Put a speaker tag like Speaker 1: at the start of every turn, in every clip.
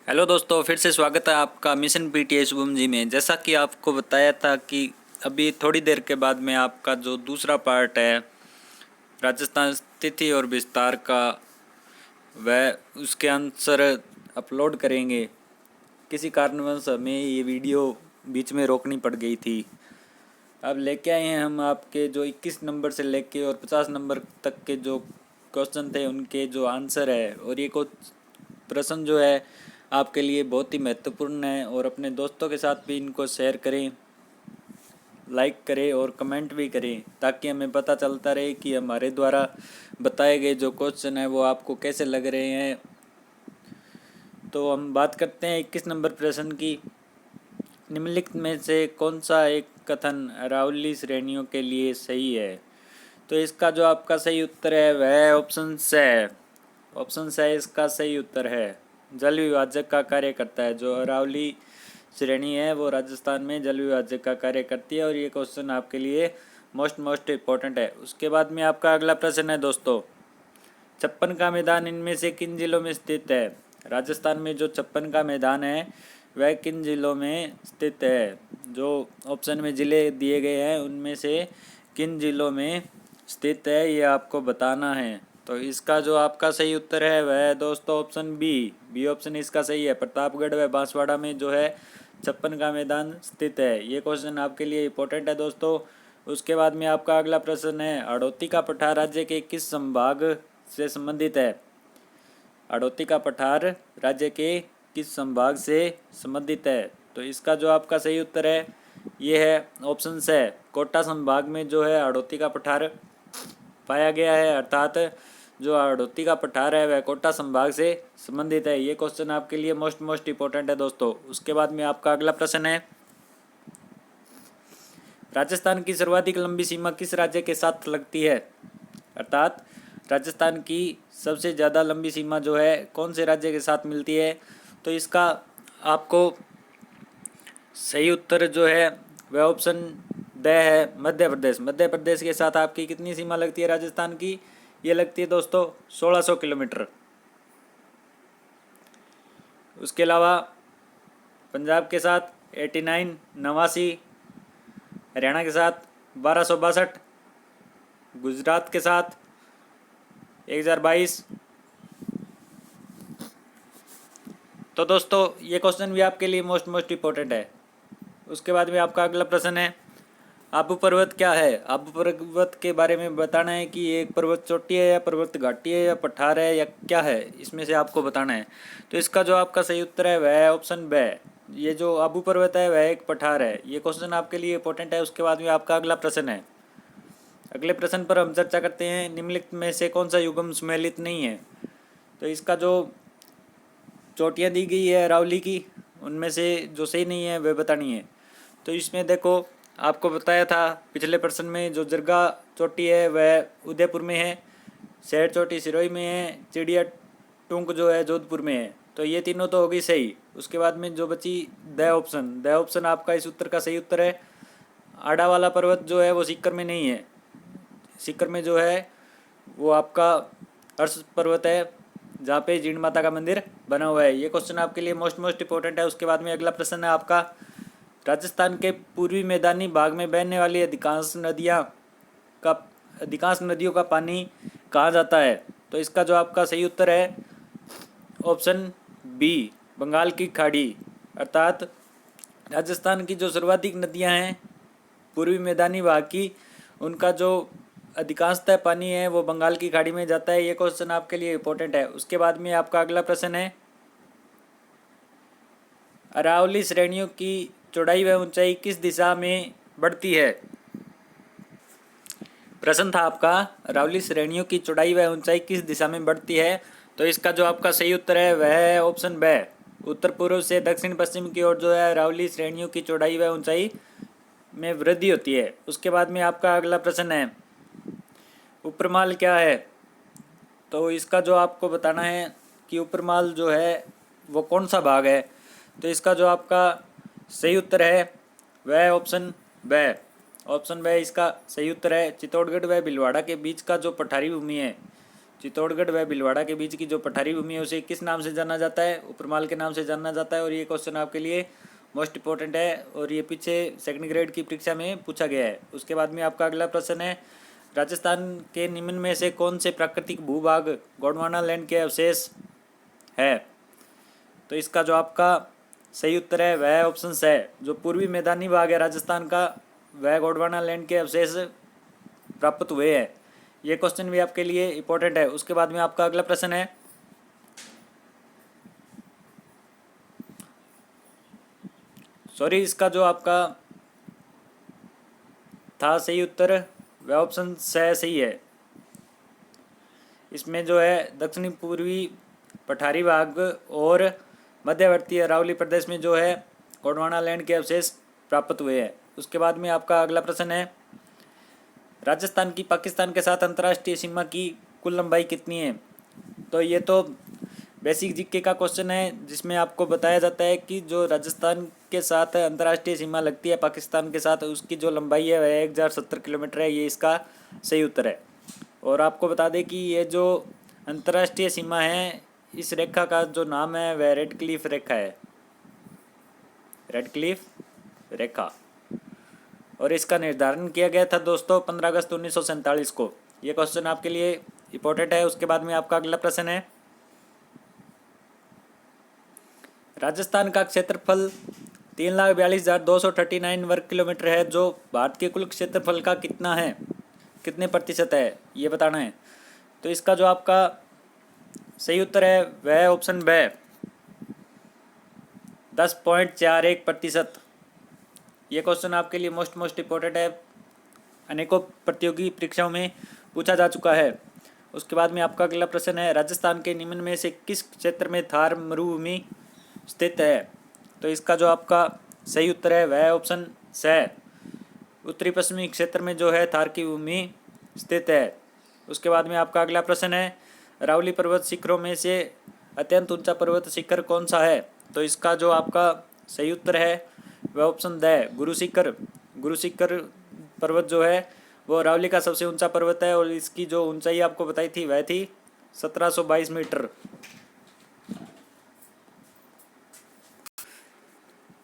Speaker 1: Hello दोस्तों, फिर से स्वागत है आपका मिशन पीटीए शुभम जी में। जैसा कि आपको बताया था कि अभी थोड़ी देर के बाद में आपका जो दूसरा पार्ट है राजस्थान स्थिति और विस्तार का, वह उसके आंसर अपलोड करेंगे। किसी कारणवश हमें ये वीडियो बीच में रोकनी पड़ गई थी। अब लेके आए हैं हम आपके जो 21 नंबर से लेके और 50 नंबर तक के जो क्वेश्चन थे उनके जो आंसर है। और ये कुछ प्रश्न जो है आपके लिए बहुत ही महत्वपूर्ण है, और अपने दोस्तों के साथ भी इनको शेयर करें, लाइक करें और कमेंट भी करें, ताकि हमें पता चलता रहे कि हमारे द्वारा बताए गए जो क्वेश्चन है वो आपको कैसे लग रहे हैं। तो हम बात करते हैं 21 नंबर प्रश्न की। निम्नलिखित में से कौन सा एक कथन अरावली श्रेणियों के लिए सही है? तो इसका जो आपका सही उत्तर है वह ऑप्शन से है। ऑप्शन से इसका सही उत्तर है। जल विभाजक का कार्य करता है। जो अरावली श्रेणी है वो राजस्थान में जल विभाजक का कार्य करती है, और ये क्वेश्चन आपके लिए मोस्ट इम्पोर्टेंट है। उसके बाद में आपका अगला प्रश्न है दोस्तों, 56 का मैदान इनमें से किन जिलों में स्थित है? राजस्थान में जो 56 का मैदान है वह किन जिलों में स्थित है? जो ऑप्शन में ज़िले दिए गए हैं उनमें से किन जिलों में स्थित है ये आपको बताना है। तो इसका जो आपका सही उत्तर है वह है दोस्तों ऑप्शन बी ऑप्शन इसका सही है। प्रतापगढ़ व बांसवाड़ा में जो है 56 का मैदान स्थित है। ये क्वेश्चन आपके लिए इम्पोर्टेंट है दोस्तों। उसके बाद में आपका अगला प्रश्न है, हड़ौती का पठार राज्य के किस संभाग से संबंधित है? हड़ौती का पठार राज्य के किस संभाग से संबंधित है? तो इसका जो आपका सही उत्तर है ये है ऑप्शन से, कोटा संभाग में जो है हड़ौती का पठार पाया गया है। अर्थात जो हड़ौती का पठार है वह कोटा संभाग से संबंधित है। ये क्वेश्चन आपके लिए मोस्ट इम्पोर्टेंट है दोस्तों। उसके बाद में आपका अगला प्रश्न है, राजस्थान की सर्वाधिक लंबी सीमा किस राज्य के साथ लगती है? अर्थात राजस्थान की सबसे ज़्यादा लंबी सीमा जो है कौन से राज्य के साथ मिलती है? तो इसका आपको सही उत्तर जो है वह ऑप्शन ड है, मध्य प्रदेश। मध्य प्रदेश के साथ आपकी कितनी सीमा लगती है राजस्थान की? ये लगती है दोस्तों 1600 किलोमीटर। उसके अलावा पंजाब के साथ 89 89, हरियाणा के साथ 1262, गुजरात के साथ 1022। तो दोस्तों ये क्वेश्चन भी आपके लिए मोस्ट इम्पोर्टेंट है। उसके बाद में आपका अगला प्रश्न है, आबू पर्वत क्या है? आबू पर्वत के बारे में बताना है कि ये एक पर्वत चोटी है या पर्वत घाटी है या पठार है या क्या है, इसमें से आपको बताना है। तो इसका जो आपका सही उत्तर है वह है ऑप्शन ब। ये जो आबू पर्वत है वह एक पठार है। ये क्वेश्चन आपके लिए इंपॉर्टेंट है। उसके बाद में आपका अगला प्रश्न है, अगले प्रश्न पर हम चर्चा करते हैं, निम्नलिखित में से कौन सा युग्म सुमेलित नहीं है? तो इसका जो चोटियाँ दी गई है अरावली की, उनमें से जो सही नहीं है वह बतानी है। तो इसमें देखो, आपको बताया था पिछले प्रश्न में, जो जरगा चोटी है वह उदयपुर में है, शहर चोटी सिरोही में है, चिड़िया टूंक जो है जोधपुर में है। तो ये तीनों तो हो गई सही। उसके बाद में जो बची द ऑप्शन आपका इस उत्तर का सही उत्तर है। आड़ा वाला पर्वत जो है वो सीकर में नहीं है। सीकर में जो है वो आपका हर्ष पर्वत है, जहाँ पे जीण माता का मंदिर बना हुआ है। ये क्वेश्चन आपके लिए मोस्ट इम्पोर्टेंट है। उसके बाद में अगला प्रश्न है आपका, राजस्थान के पूर्वी मैदानी भाग में बहने वाली अधिकांश नदियों का पानी कहाँ जाता है? तो इसका जो आपका सही उत्तर है ऑप्शन बी, बंगाल की खाड़ी। अर्थात राजस्थान की जो सर्वाधिक नदियाँ हैं पूर्वी मैदानी भाग की, उनका जो अधिकांशतः पानी है वो बंगाल की खाड़ी में जाता है। ये क्वेश्चन आपके लिए इंपॉर्टेंट है। उसके बाद में आपका अगला प्रश्न है, अरावली श्रेणियों की चौड़ाई व ऊंचाई किस दिशा में बढ़ती है? प्रश्न था आपका, अरावली श्रेणियों की चौड़ाई व ऊंचाई किस दिशा में बढ़ती है? तो इसका जो आपका सही उत्तर है वह है ऑप्शन ब, उत्तर पूर्व से दक्षिण पश्चिम की ओर जो है अरावली श्रेणियों की चौड़ाई व ऊंचाई में वृद्धि होती है। उसके बाद में आपका अगला प्रश्न है, उपरमाल क्या है? तो इसका जो आपको बताना है कि उपरमाल जो है वो कौन सा भाग है। तो इसका जो आपका सही उत्तर है वह ऑप्शन ब। ऑप्शन ब इसका सही उत्तर है। चित्तौड़गढ़ व भीलवाड़ा के बीच का जो पठारी भूमि है, चित्तौड़गढ़ व भीलवाड़ा के बीच की जो पठारी भूमि है उसे किस नाम से जाना जाता है? उपरमाल के नाम से जाना जाता है। और ये क्वेश्चन आपके लिए मोस्ट इंपॉर्टेंट है और ये पीछे सेकंड ग्रेड की परीक्षा में पूछा गया है। उसके बाद में आपका अगला प्रश्न है, राजस्थान के निम्न में से कौन से प्राकृतिक भूभाग गोंडवाना लैंड के अवशेष है? तो इसका जो आपका सही उत्तर है वह ऑप्शन है, जो पूर्वी मैदानी भाग है राजस्थान का वह गोंडवाना लैंड के अवशेष प्राप्त हुए हैं। ये क्वेश्चन भी आपके लिए इंपॉर्टेंट है। उसके बाद में आपका अगला प्रश्न है, इसका जो आपका था सही उत्तर वह ऑप्शन सही है। इसमें जो है दक्षिणी पूर्वी पठारी भाग और मध्यवर्ती अरावली प्रदेश में जो है गोंडवाना लैंड के अवशेष प्राप्त हुए हैं। उसके बाद में आपका अगला प्रश्न है, राजस्थान की पाकिस्तान के साथ अंतर्राष्ट्रीय सीमा की कुल लंबाई कितनी है? तो ये तो बेसिक जीके का क्वेश्चन है, जिसमें आपको बताया जाता है कि जो राजस्थान के साथ अंतर्राष्ट्रीय सीमा लगती है पाकिस्तान के साथ, उसकी जो लंबाई है वह 1070 किलोमीटर है। ये इसका सही उत्तर है। और आपको बता दें कि ये जो अंतर्राष्ट्रीय सीमा है, इस रेखा का जो नाम है वह रेड क्लिफ रेखा है, रेड क्लिफ रेखा। और इसका निर्धारण किया गया था दोस्तों 15 अगस्त 1947 को। ये क्वेश्चन आपके लिए इंपॉर्टेंट है। उसके बाद में आपका अगला प्रश्न है, राजस्थान का क्षेत्रफल 3,42,239 वर्ग किलोमीटर है, जो भारत के कुल क्षेत्रफल का कितने प्रतिशत है ये बताना है। तो इसका जो आपका सही उत्तर है वह ऑप्शन ब 10.41%। ये क्वेश्चन आपके लिए मोस्ट इंपॉर्टेंट है, अनेकों प्रतियोगी परीक्षाओं में पूछा जा चुका है। उसके बाद में आपका अगला प्रश्न है, राजस्थान के निम्न में से किस क्षेत्र में थार मरुभूमि स्थित है? तो इसका जो आपका सही उत्तर है वह ऑप्शन है, उत्तरी पश्चिमी क्षेत्र में जो है थार की भूमि स्थित है। उसके बाद में आपका अगला प्रश्न है, अरावली पर्वत शिखरों में से अत्यंत ऊंचा पर्वत शिखर कौन सा है? तो इसका जो आपका सही उत्तर है वह ऑप्शन है, गुरु शिखर पर्वत जो है वो अरावली का सबसे ऊंचा पर्वत है और इसकी जो ऊंचाई आपको बताई थी वह थी 1722 मीटर।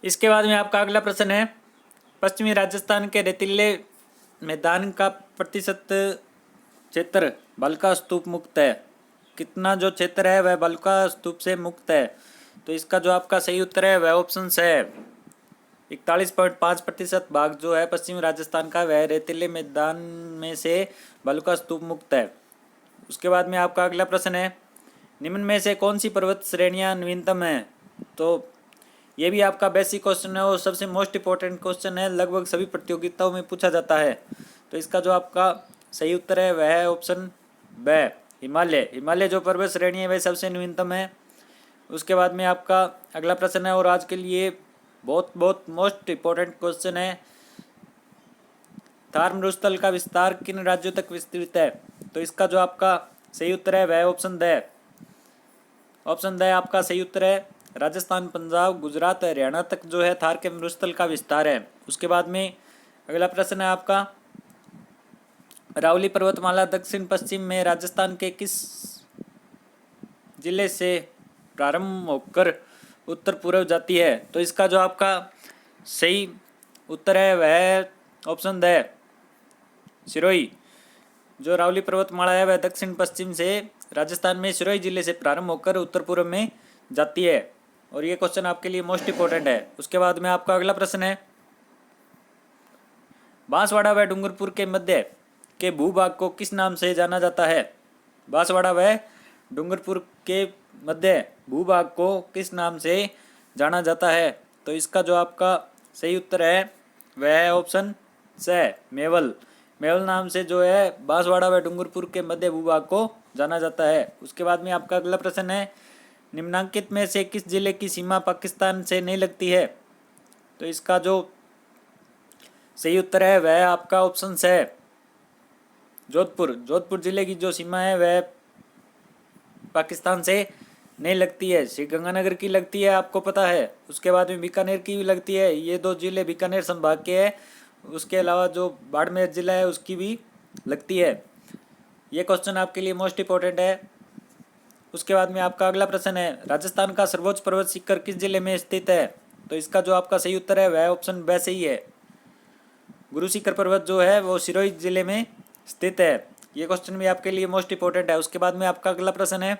Speaker 1: इसके बाद में आपका अगला प्रश्न है, पश्चिमी राजस्थान के रेतीले मैदान का प्रतिशत क्षेत्र बलका स्तूप मुक्त है? कितना जो क्षेत्र है वह बलका स्तूप से मुक्त है? तो इसका जो आपका सही उत्तर है वह ऑप्शन है, 41.5% भाग जो है पश्चिमी राजस्थान का वह रेतीले मैदान में से बलका स्तूप मुक्त है। उसके बाद में आपका अगला प्रश्न है, निम्न में से कौन सी पर्वत श्रेणियां नवीनतम हैं? तो ये भी आपका बेसिक क्वेश्चन है और सबसे मोस्ट इंपॉर्टेंट क्वेश्चन है, लगभग सभी प्रतियोगिताओं में पूछा जाता है। तो इसका जो आपका सही उत्तर है वह है ऑप्शन ब हिमालय जो पर्वत श्रेणी है वह सबसे नवीनतम है। उसके बाद में आपका अगला प्रश्न है और आज के लिए बहुत मोस्ट इंपॉर्टेंट क्वेश्चन है, थार मरुस्थल का विस्तार किन राज्यों तक विस्तृत है? तो इसका जो आपका सही उत्तर है वह ऑप्शन द आपका सही उत्तर है, राजस्थान, पंजाब, गुजरात, हरियाणा तक जो है थार के मरुस्थल का विस्तार है। उसके बाद में अगला प्रश्न है आपका, अरावली पर्वतमाला दक्षिण पश्चिम में राजस्थान के किस जिले से प्रारंभ होकर उत्तर पूर्व जाती है? तो इसका जो आपका सही उत्तर है वह ऑप्शन है, सिरोही। जो अरावली पर्वतमाला है वह दक्षिण पश्चिम से राजस्थान में सिरोही जिले से प्रारंभ होकर उत्तर पूर्व में जाती है और ये क्वेश्चन आपके लिए मोस्ट इंपॉर्टेंट है। उसके बाद में आपका अगला प्रश्न है, बांसवाड़ा व डूंगरपुर के मध्य के भूभाग को किस नाम से जाना जाता है? बांसवाड़ा व डूंगरपुर के मध्य भूभाग को किस नाम से जाना जाता है? तो इसका जो आपका सही उत्तर है वह है ऑप्शन से मेवल नाम से जो है बांसवाड़ा व डूंगरपुर के मध्य भूभाग को जाना जाता है। उसके बाद में आपका अगला प्रश्न है, निम्नांकित में से किस जिले की सीमा पाकिस्तान से नहीं लगती है? तो इसका जो सही उत्तर है वह आपका ऑप्शन है, जोधपुर जिले की जो सीमा है वह पाकिस्तान से नहीं लगती है, श्री गंगानगर की लगती है, आपको पता है। उसके बाद में बीकानेर की भी लगती है, ये दो जिले बीकानेर संभाग के हैं। उसके अलावा जो बाड़मेर जिला है उसकी भी लगती है। ये क्वेश्चन आपके लिए मोस्ट इंपॉर्टेंट है। उसके बाद में आपका अगला प्रश्न है, राजस्थान का सर्वोच्च पर्वत शिखर किस जिले में स्थित है? तो इसका जो आपका सही उत्तर है वह ऑप्शन ब सही है। गुरु शिखर पर्वत जो है वो सिरोही जिले में स्थित है। ये क्वेश्चन भी आपके लिए मोस्ट इंपॉर्टेंट है। उसके बाद में आपका अगला प्रश्न है,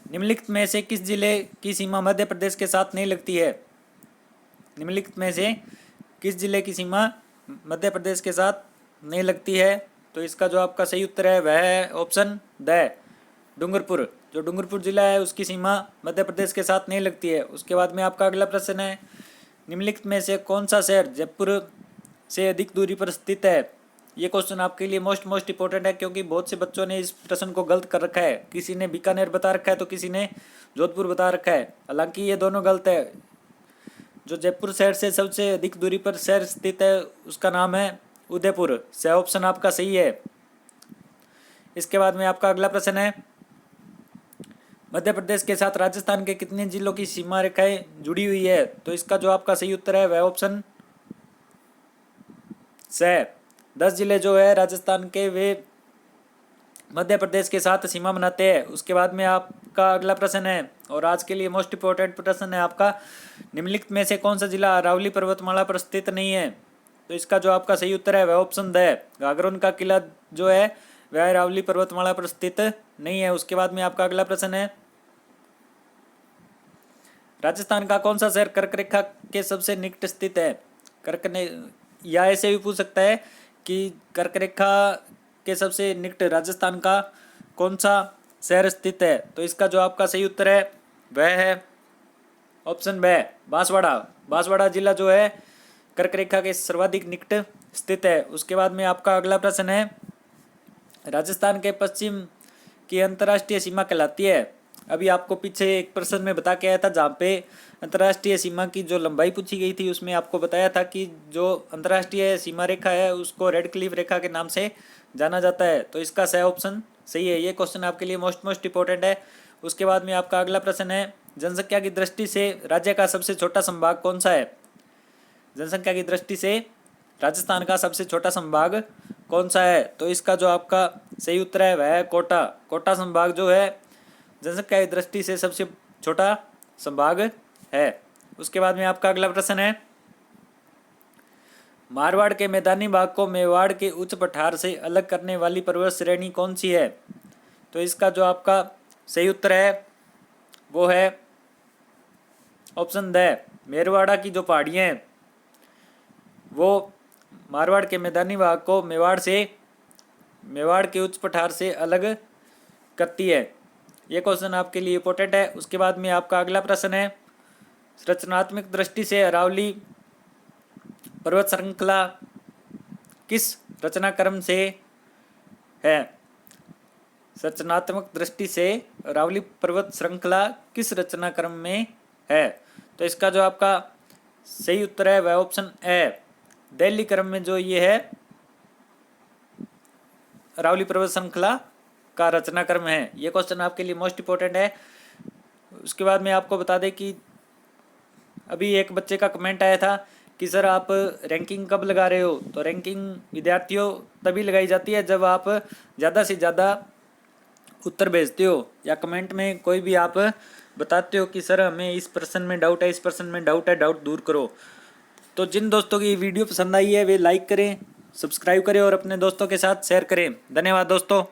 Speaker 1: निम्नलिखित में से किस जिले की सीमा मध्य प्रदेश के साथ नहीं लगती है? निम्नलिखित में से किस जिले की सीमा मध्य प्रदेश के साथ नहीं लगती है? तो इसका जो आपका सही उत्तर है वह है ऑप्शन द डूंगरपुर। जो डूंगरपुर जिला है उसकी सीमा मध्य प्रदेश के साथ नहीं लगती है। उसके बाद में आपका अगला प्रश्न है, निम्नलिखित में से कौन सा शहर जयपुर से अधिक दूरी पर स्थित है? ये क्वेश्चन आपके लिए मोस्ट इंपॉर्टेंट है, क्योंकि बहुत से बच्चों ने इस प्रश्न को गलत कर रखा है। किसी ने बीकानेर बता रखा है तो किसी ने जोधपुर बता रखा है, हालांकि ये दोनों गलत है। जो जयपुर शहर से सबसे अधिक दूरी पर शहर स्थित है उसका नाम है उदयपुर। सही ऑप्शन आपका सही है। इसके बाद में आपका अगला प्रश्न है, मध्य प्रदेश के साथ राजस्थान के कितने जिलों की सीमा रेखाएं जुड़ी हुई है? तो इसका जो आपका सही उत्तर है वह ऑप्शन स 10 जिले जो है राजस्थान के वे मध्य प्रदेश के साथ सीमा बनाते हैं। उसके बाद में आपका अगला प्रश्न है, और आज के लिए मोस्ट इंपॉर्टेंट प्रश्न है आपका, निम्नलिखित में से कौन सा जिला अरावली पर्वतमाला पर स्थित नहीं है? तो इसका जो आपका सही उत्तर है वह ऑप्शन द गागरोन का किला जो है वह अरावली पर्वतमाला पर स्थित नहीं है। उसके बाद में आपका अगला प्रश्न है, राजस्थान का कौन सा शहर कर्क रेखा के सबसे निकट स्थित है? कर्क ने या ऐसे भी पूछ सकता है कि कर्क रेखा के सबसे निकट राजस्थान का कौन सा शहर स्थित है? तो इसका जो आपका सही उत्तर है वह है ऑप्शन ब बांसवाड़ा। बांसवाड़ा जिला जो है कर्क रेखा के सर्वाधिक निकट स्थित है। उसके बाद में आपका अगला प्रश्न है, राजस्थान के पश्चिम की अंतर्राष्ट्रीय सीमा कहलाती है? अभी आपको पीछे एक प्रश्न में बता के आया था जहाँ पे अंतर्राष्ट्रीय सीमा की जो लंबाई पूछी गई थी, उसमें आपको बताया था कि जो अंतर्राष्ट्रीय सीमा रेखा है उसको रेड क्लिफ रेखा के नाम से जाना जाता है। तो इसका सही ऑप्शन सही है। ये क्वेश्चन आपके लिए मोस्ट इंपॉर्टेंट है। उसके बाद में आपका अगला प्रश्न है, जनसंख्या की दृष्टि से राज्य का सबसे छोटा संभाग कौन सा है? जनसंख्या की दृष्टि से राजस्थान का सबसे छोटा संभाग कौन सा है? तो इसका जो आपका सही उत्तर है वह है कोटा। कोटा संभाग जो है जनसंख्या की दृष्टि से सबसे छोटा संभाग है। उसके बाद में आपका अगला प्रश्न है, मारवाड़ के मैदानी भाग को मेवाड़ के उच्च पठार से अलग करने वाली पर्वत श्रेणी कौन सी है? तो इसका जो आपका सही उत्तर है वो है ऑप्शन द मेरवाड़ा की जो पहाड़ियाँ हैं वो मारवाड़ के मैदानी भाग को मेवाड़ के उच्च पठार से अलग करती है। ये क्वेश्चन आपके लिए इंपॉर्टेंट है। उसके बाद में आपका अगला प्रश्न है, रचनात्मक दृष्टि से अरावली पर्वत श्रृंखला किस रचनाक्रम से है? रचनात्मक दृष्टि से अरावली पर्वत श्रृंखला किस रचनाक्रम में है? तो इसका जो आपका सही उत्तर है वह ऑप्शन ए दिल्ली क्रम में जो ये है अरावली पर्वत श्रृंखला का रचनाक्रम है। ये क्वेश्चन आपके लिए मोस्ट इंपॉर्टेंट है। उसके बाद में आपको बता दें कि अभी एक बच्चे का कमेंट आया था कि सर आप रैंकिंग कब लगा रहे हो? तो रैंकिंग विद्यार्थियों तभी लगाई जाती है जब आप ज़्यादा से ज़्यादा उत्तर भेजते हो या कमेंट में कोई भी आप बताते हो कि सर हमें इस प्रश्न में डाउट है, इस प्रश्न में डाउट है, डाउट दूर करो। तो जिन दोस्तों की वीडियो पसंद आई है वे लाइक करें, सब्सक्राइब करें और अपने दोस्तों के साथ शेयर करें। धन्यवाद दोस्तों।